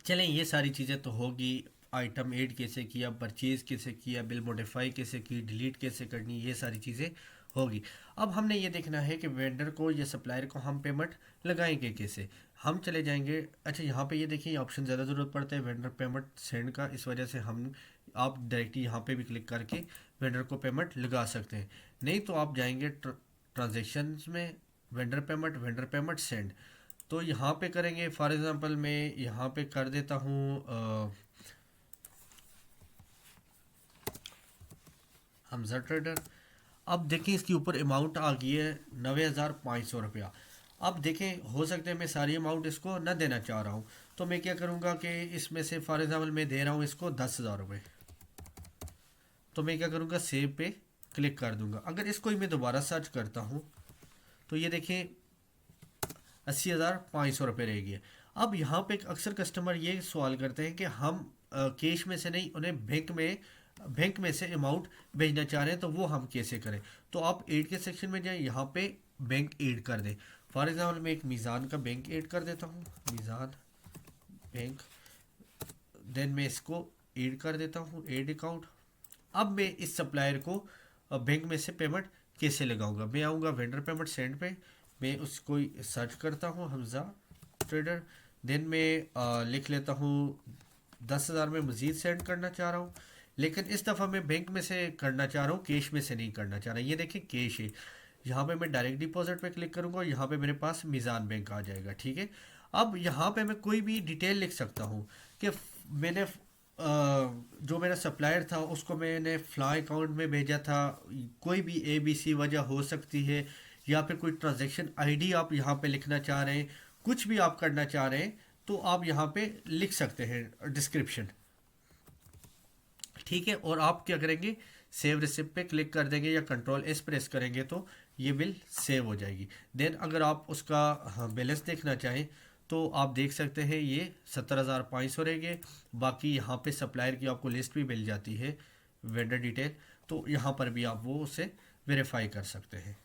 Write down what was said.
चलें, ये सारी चीज़ें तो होगी। आइटम ऐड कैसे किया, परचेज़ कैसे किया, बिल मॉडिफाई कैसे की, डिलीट कैसे करनी, ये सारी चीज़ें होगी। अब हमने ये देखना है कि वेंडर को या सप्लायर को हम पेमेंट लगाएंगे कैसे। हम चले जाएंगे, अच्छा यहाँ पे ये देखिए ऑप्शन ज़्यादा ज़रूरत पड़ता है वेंडर पेमेंट सेंड का, इस वजह से हम आप डायरेक्टली यहाँ पे भी क्लिक करके वेंडर को पेमेंट लगा सकते हैं। नहीं तो आप जाएंगे ट्रांजेक्शन्स में, वेंडर पेमेंट सेंड, तो यहाँ पे करेंगे। फॉर एग्जांपल मैं यहाँ पे कर देता हूँ हमजा ट्रेडर। अब देखें इसके ऊपर अमाउंट आ गई है 9,500 रुपया। अब देखें हो सकता है मैं सारी अमाउंट इसको ना देना चाह रहा हूँ, तो मैं क्या करूँगा कि इसमें से फॉर एग्जांपल मैं दे रहा हूँ इसको 10,000 रुपये, तो मैं क्या करूँगा सेव पे क्लिक कर दूँगा। अगर इसको ही मैं दोबारा सर्च करता हूँ तो ये देखें 80,500 रुपये रह गए। अब यहाँ पे अक्सर कस्टमर ये सवाल करते हैं कि हम कैश में से नहीं, उन्हें बैंक में से अमाउंट भेजना चाह रहे हैं, तो वो हम कैसे करें। तो आप ऐड के सेक्शन में जाएं, यहाँ पे बैंक ऐड कर दें। फॉर एग्जांपल मैं एक मीज़ान का बैंक ऐड कर देता हूँ, मीज़ान बैंक, देन मैं इसको ऐड कर देता हूँ, ऐड अकाउंट। अब मैं इस सप्लायर को बैंक में से पेमेंट कैसे लगाऊंगा। मैं आऊँगा वेंडर पेमेंट सेंड पे, मैं उसको सर्च करता हूँ हमजा ट्रेडर, देन मैं लिख लेता हूँ 10,000 में मज़ीद सेंड करना चाह रहा हूँ, लेकिन इस दफ़ा मैं बैंक में से करना चाह रहा हूँ, कैश में से नहीं करना चाह रहा। ये देखिए कैश है, यहाँ पे मैं डायरेक्ट डिपॉजिट पे क्लिक करूँगा और यहाँ पे मेरे पास मीज़ान बैंक आ जाएगा। ठीक है, अब यहाँ पे मैं कोई भी डिटेल लिख सकता हूँ कि मैंने जो मेरा सप्लायर था उसको मैंने फ्लाई अकाउंट में भेजा था, कोई भी ABC वजह हो सकती है, या फिर कोई ट्रांजैक्शन आईडी आप यहाँ पे लिखना चाह रहे हैं, कुछ भी आप करना चाह रहे हैं तो आप यहाँ पे लिख सकते हैं डिस्क्रिप्शन। ठीक है, और आप क्या करेंगे सेव रिसिप्ट पे क्लिक कर देंगे या कंट्रोल S प्रेस करेंगे तो ये बिल सेव हो जाएगी। देन अगर आप उसका बैलेंस देखना चाहें तो आप देख सकते हैं ये 70,500 रह गए। बाकी यहाँ पे सप्लायर की आपको लिस्ट भी मिल जाती है, वेंडर डिटेल, तो यहाँ पर भी आप वो उसे वेरीफाई कर सकते हैं।